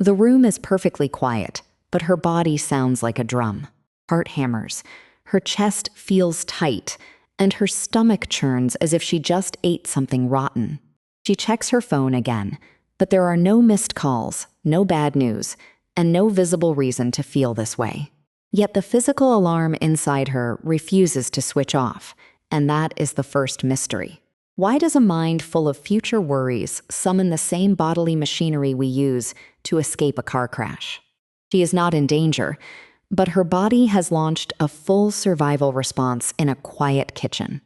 The room is perfectly quiet, but her body sounds like a drum. Heart hammers. Her chest feels tight, and her stomach churns as if she just ate something rotten. She checks her phone again, but there are no missed calls, no bad news, and no visible reason to feel this way. Yet the physical alarm inside her refuses to switch off, and that is the first mystery. Why does a mind full of future worries summon the same bodily machinery we use to escape a car crash? She is not in danger, but her body has launched a full survival response in a quiet kitchen.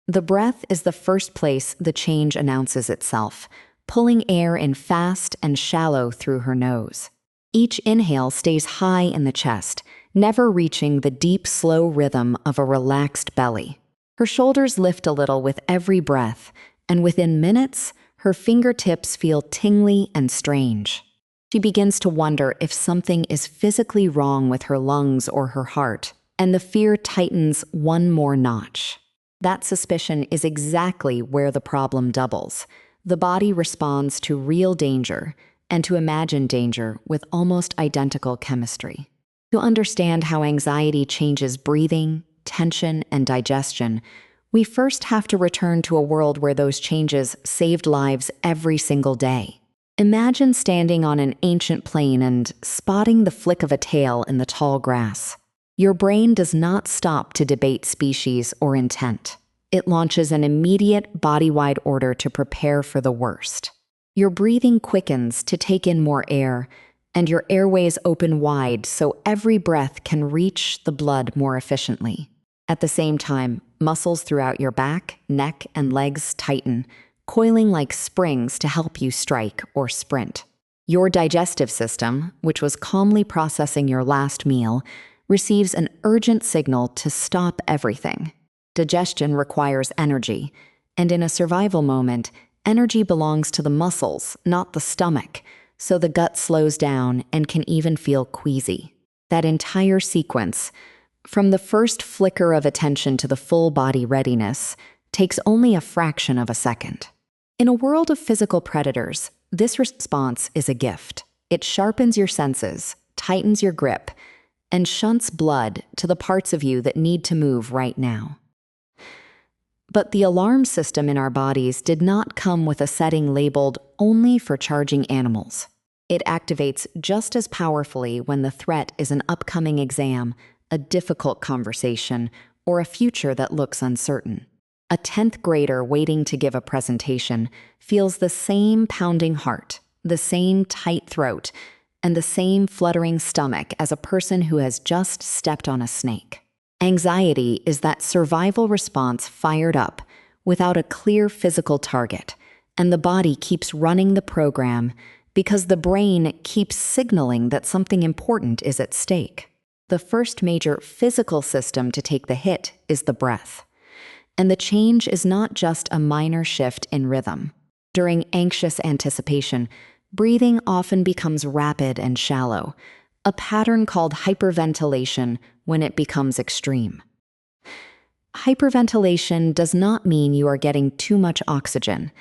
The breath is the first place the change announces itself, pulling air in fast and shallow through her nose. Each inhale stays high in the chest, never reaching the deep, slow rhythm of a relaxed belly. Her shoulders lift a little with every breath, and within minutes, her fingertips feel tingly and strange. She begins to wonder if something is physically wrong with her lungs or her heart, and the fear tightens one more notch. That suspicion is exactly where the problem doubles. The body responds to real danger and to imagined danger with almost identical chemistry. To understand how anxiety changes breathing, tension, and digestion, we first have to return to a world where those changes saved lives every single day. Imagine standing on an ancient plain and spotting the flick of a tail in the tall grass. Your brain does not stop to debate species or intent. It launches an immediate body-wide order to prepare for the worst. Your breathing quickens to take in more air, and your airways open wide so every breath can reach the blood more efficiently. At the same time, muscles throughout your back, neck, and legs tighten, coiling like springs to help you strike or sprint. Your digestive system, which was calmly processing your last meal, receives an urgent signal to stop everything. Digestion requires energy, and in a survival moment, energy belongs to the muscles, not the stomach, so the gut slows down and can even feel queasy. That entire sequence, from the first flicker of attention to the full body readiness, takes only a fraction of a second. In a world of physical predators, this response is a gift. It sharpens your senses, tightens your grip, and shunts blood to the parts of you that need to move right now. But the alarm system in our bodies did not come with a setting labeled only for charging animals. It activates just as powerfully when the threat is an upcoming exam, a difficult conversation, or a future that looks uncertain. A 10th grader waiting to give a presentation feels the same pounding heart, the same tight throat, and the same fluttering stomach as a person who has just stepped on a snake. Anxiety is that survival response fired up without a clear physical target, and the body keeps running the program because the brain keeps signaling that something important is at stake. The first major physical system to take the hit is the breath. And the change is not just a minor shift in rhythm. During anxious anticipation, breathing often becomes rapid and shallow, a pattern called hyperventilation when it becomes extreme. Hyperventilation does not mean you are getting too much oxygen.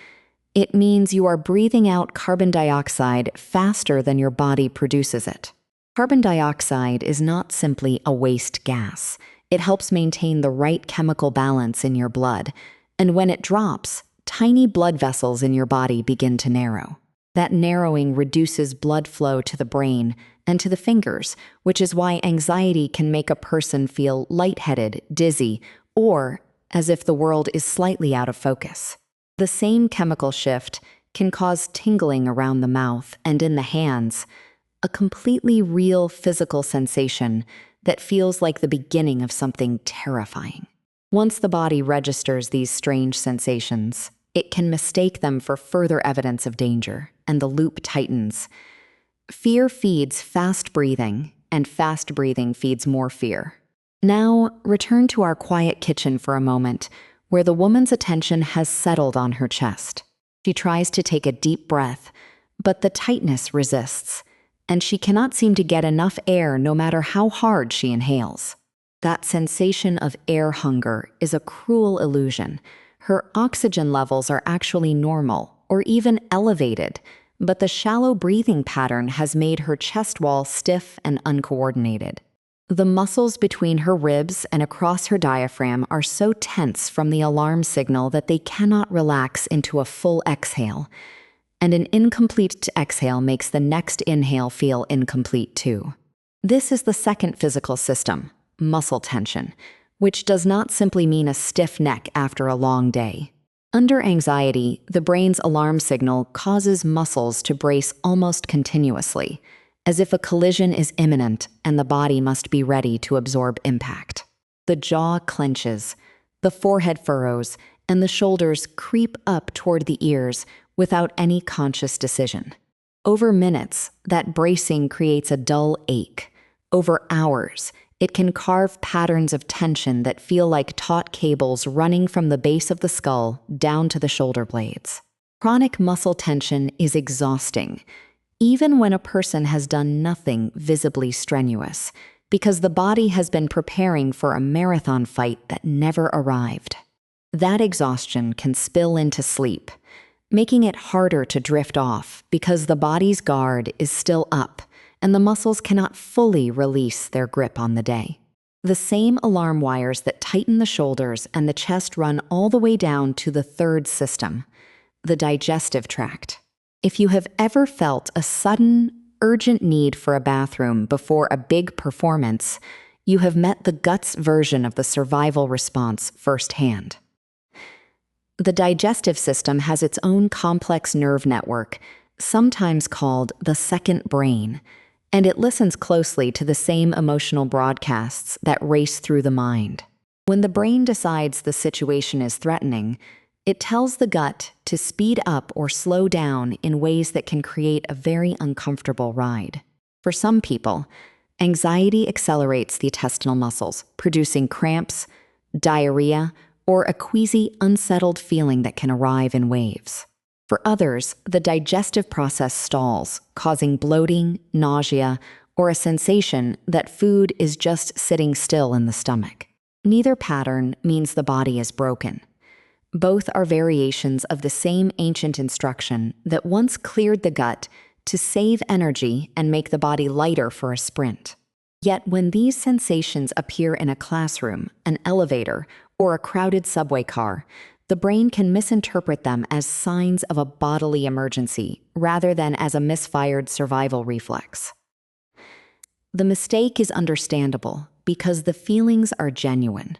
It means you are breathing out carbon dioxide faster than your body produces it. Carbon dioxide is not simply a waste gas. It helps maintain the right chemical balance in your blood, and when it drops, tiny blood vessels in your body begin to narrow. That narrowing reduces blood flow to the brain and to the fingers, which is why anxiety can make a person feel lightheaded, dizzy, or as if the world is slightly out of focus. The same chemical shift can cause tingling around the mouth and in the hands, a completely real physical sensation that feels like the beginning of something terrifying. Once the body registers these strange sensations, it can mistake them for further evidence of danger, and the loop tightens. Fear feeds fast breathing, and fast breathing feeds more fear. Now, return to our quiet kitchen for a moment, where the woman's attention has settled on her chest. She tries to take a deep breath, but the tightness resists, and she cannot seem to get enough air no matter how hard she inhales. That sensation of air hunger is a cruel illusion. Her oxygen levels are actually normal, or even elevated, but the shallow breathing pattern has made her chest wall stiff and uncoordinated. The muscles between her ribs and across her diaphragm are so tense from the alarm signal that they cannot relax into a full exhale, and an incomplete exhale makes the next inhale feel incomplete too. This is the second physical system, muscle tension, which does not simply mean a stiff neck after a long day. Under anxiety, the brain's alarm signal causes muscles to brace almost continuously, as if a collision is imminent and the body must be ready to absorb impact. The jaw clenches, the forehead furrows, and the shoulders creep up toward the ears without any conscious decision. Over minutes, that bracing creates a dull ache. Over hours, it can carve patterns of tension that feel like taut cables running from the base of the skull down to the shoulder blades. Chronic muscle tension is exhausting, even when a person has done nothing visibly strenuous, because the body has been preparing for a marathon fight that never arrived. That exhaustion can spill into sleep, making it harder to drift off because the body's guard is still up and the muscles cannot fully release their grip on the day. The same alarm wires that tighten the shoulders and the chest run all the way down to the third system, the digestive tract. If you have ever felt a sudden, urgent need for a bathroom before a big performance, you have met the gut's version of the survival response firsthand. The digestive system has its own complex nerve network, sometimes called the second brain, and it listens closely to the same emotional broadcasts that race through the mind. When the brain decides the situation is threatening, it tells the gut to speed up or slow down in ways that can create a very uncomfortable ride. For some people, anxiety accelerates the intestinal muscles, producing cramps, diarrhea, or a queasy, unsettled feeling that can arrive in waves. For others, the digestive process stalls, causing bloating, nausea, or a sensation that food is just sitting still in the stomach. Neither pattern means the body is broken. Both are variations of the same ancient instruction that once cleared the gut to save energy and make the body lighter for a sprint. Yet when these sensations appear in a classroom, an elevator, or a crowded subway car, the brain can misinterpret them as signs of a bodily emergency rather than as a misfired survival reflex. The mistake is understandable because the feelings are genuine.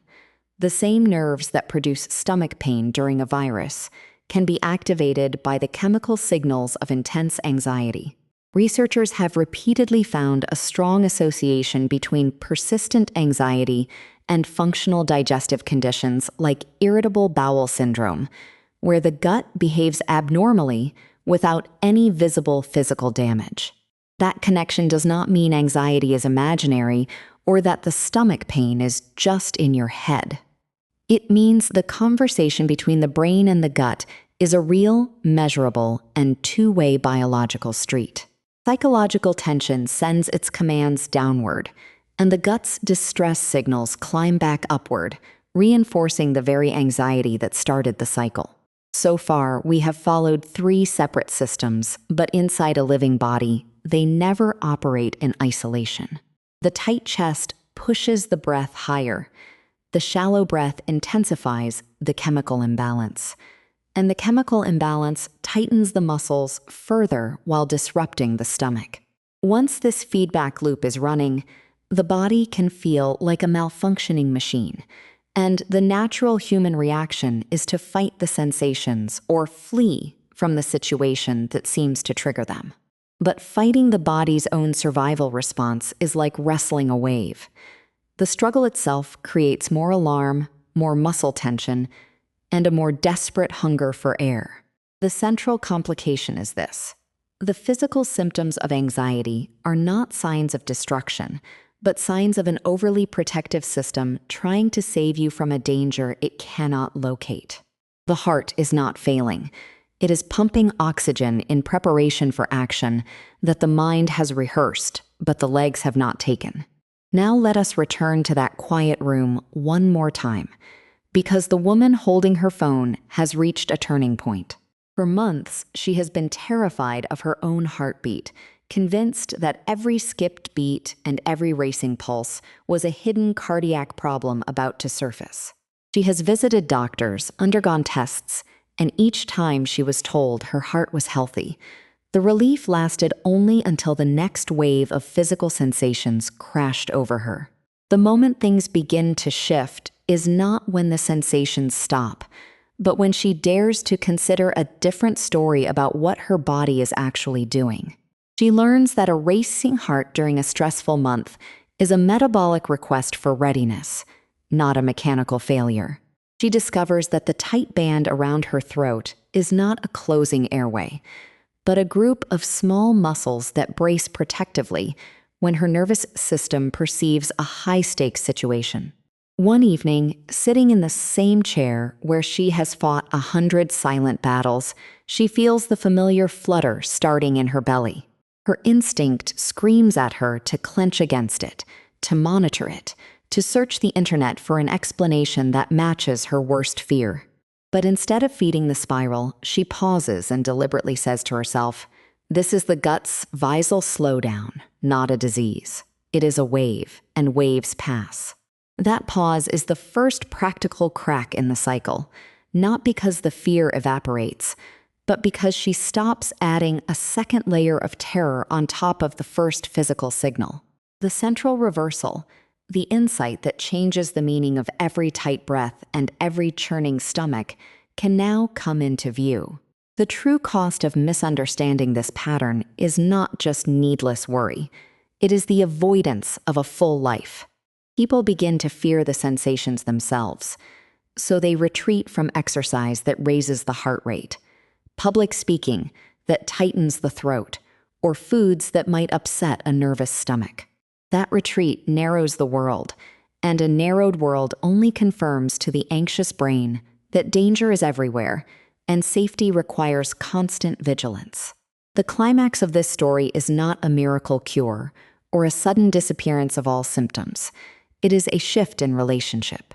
The same nerves that produce stomach pain during a virus can be activated by the chemical signals of intense anxiety. Researchers have repeatedly found a strong association between persistent anxiety and functional digestive conditions like irritable bowel syndrome, where the gut behaves abnormally without any visible physical damage. That connection does not mean anxiety is imaginary or that the stomach pain is just in your head. It means the conversation between the brain and the gut is a real, measurable, and two-way biological street. Psychological tension sends its commands downward, and the gut's distress signals climb back upward, reinforcing the very anxiety that started the cycle. So far, we have followed 3 separate systems, but inside a living body, they never operate in isolation. The tight chest pushes the breath higher. The shallow breath intensifies the chemical imbalance, and the chemical imbalance tightens the muscles further while disrupting the stomach. Once this feedback loop is running, the body can feel like a malfunctioning machine, and the natural human reaction is to fight the sensations or flee from the situation that seems to trigger them. But fighting the body's own survival response is like wrestling a wave. The struggle itself creates more alarm, more muscle tension, and a more desperate hunger for air. The central complication is this. The physical symptoms of anxiety are not signs of destruction, but signs of an overly protective system trying to save you from a danger it cannot locate. The heart is not failing. It is pumping oxygen in preparation for action that the mind has rehearsed, but the legs have not taken. Now let us return to that quiet room one more time, because the woman holding her phone has reached a turning point. For months, she has been terrified of her own heartbeat, convinced that every skipped beat and every racing pulse was a hidden cardiac problem about to surface. She has visited doctors, undergone tests, and each time she was told her heart was healthy. The relief lasted only until the next wave of physical sensations crashed over her. The moment things begin to shift is not when the sensations stop, but when she dares to consider a different story about what her body is actually doing. She learns that a racing heart during a stressful month is a metabolic request for readiness, not a mechanical failure. She discovers that the tight band around her throat is not a closing airway, but a group of small muscles that brace protectively when her nervous system perceives a high-stakes situation. One evening, sitting in the same chair where she has fought 100 silent battles, she feels the familiar flutter starting in her belly. Her instinct screams at her to clench against it, to monitor it, to search the internet for an explanation that matches her worst fear. But instead of feeding the spiral, she pauses and deliberately says to herself, "This is the gut's visceral slowdown, not a disease. It is a wave, and waves pass." That pause is the first practical crack in the cycle, not because the fear evaporates, but because she stops adding a second layer of terror on top of the first physical signal. The central reversal, the insight that changes the meaning of every tight breath and every churning stomach, can now come into view. The true cost of misunderstanding this pattern is not just needless worry. It is the avoidance of a full life. People begin to fear the sensations themselves, so they retreat from exercise that raises the heart rate, public speaking that tightens the throat, or foods that might upset a nervous stomach. That retreat narrows the world, and a narrowed world only confirms to the anxious brain that danger is everywhere and safety requires constant vigilance. The climax of this story is not a miracle cure or a sudden disappearance of all symptoms. It is a shift in relationship.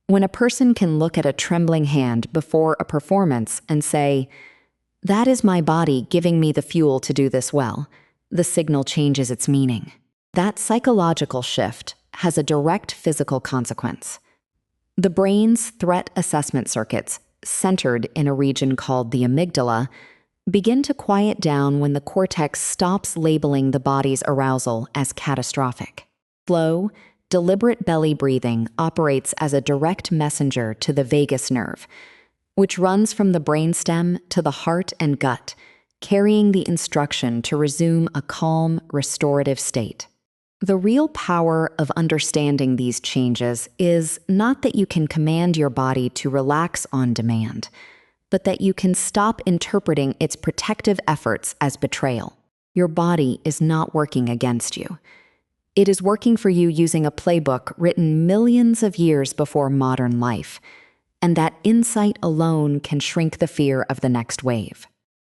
When a person can look at a trembling hand before a performance and say, "That is my body giving me the fuel to do this well," the signal changes its meaning. That psychological shift has a direct physical consequence. The brain's threat assessment circuits, centered in a region called the amygdala, begin to quiet down when the cortex stops labeling the body's arousal as catastrophic. Slow, deliberate belly breathing operates as a direct messenger to the vagus nerve, which runs from the brainstem to the heart and gut, carrying the instruction to resume a calm, restorative state. The real power of understanding these changes is not that you can command your body to relax on demand, but that you can stop interpreting its protective efforts as betrayal. Your body is not working against you. It is working for you using a playbook written millions of years before modern life, and that insight alone can shrink the fear of the next wave.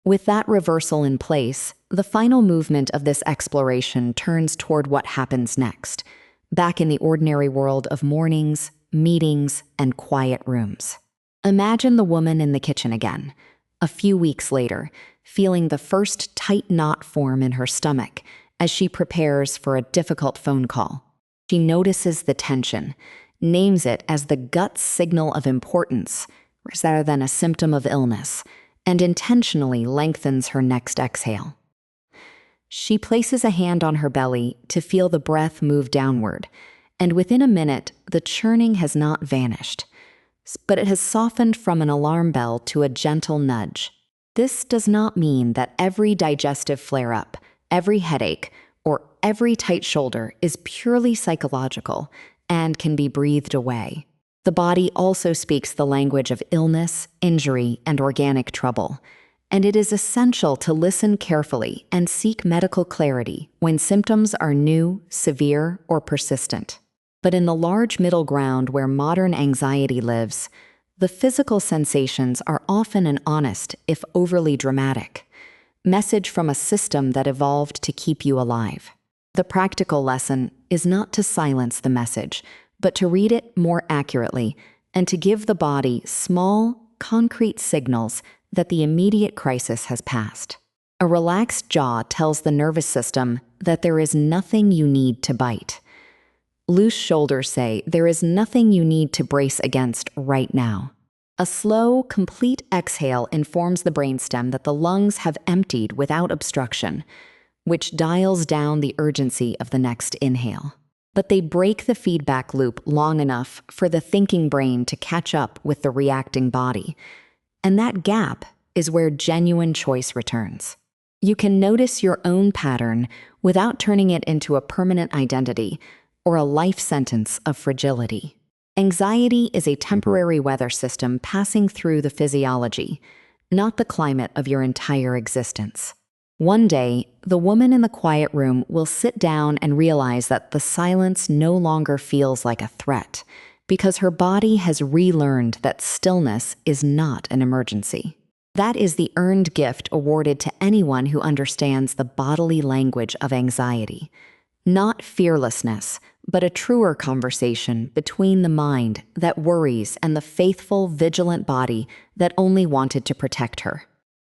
With that reversal in place, the final movement of this exploration turns toward what happens next, back in the ordinary world of mornings, meetings, and quiet rooms. Imagine the woman in the kitchen again, a few weeks later, feeling the first tight knot form in her stomach as she prepares for a difficult phone call. She notices the tension, names it as the gut signal of importance rather than a symptom of illness, and intentionally lengthens her next exhale. She places a hand on her belly to feel the breath move downward, and within a minute, the churning has not vanished, but it has softened from an alarm bell to a gentle nudge. This does not mean that every digestive flare-up, every headache, or every tight shoulder is purely psychological and can be breathed away. The body also speaks the language of illness, injury, and organic trouble, and it is essential to listen carefully and seek medical clarity when symptoms are new, severe, or persistent. But in the large middle ground where modern anxiety lives, the physical sensations are often an honest, if overly dramatic, message from a system that evolved to keep you alive. The practical lesson is not to silence the message, but to read it more accurately and to give the body small, concrete signals that the immediate crisis has passed. A relaxed jaw tells the nervous system that there is nothing you need to bite. Loose shoulders say there is nothing you need to brace against right now. A slow, complete exhale informs the brainstem that the lungs have emptied without obstruction, which dials down the urgency of the next inhale. But they break the feedback loop long enough for the thinking brain to catch up with the reacting body. And that gap is where genuine choice returns. You can notice your own pattern without turning it into a permanent identity or a life sentence of fragility. Anxiety is a temporary weather system passing through the physiology, not the climate of your entire existence. One day, the woman in the quiet room will sit down and realize that the silence no longer feels like a threat, because her body has relearned that stillness is not an emergency. That is the earned gift awarded to anyone who understands the bodily language of anxiety. Not fearlessness, but a truer conversation between the mind that worries and the faithful, vigilant body that only wanted to protect her.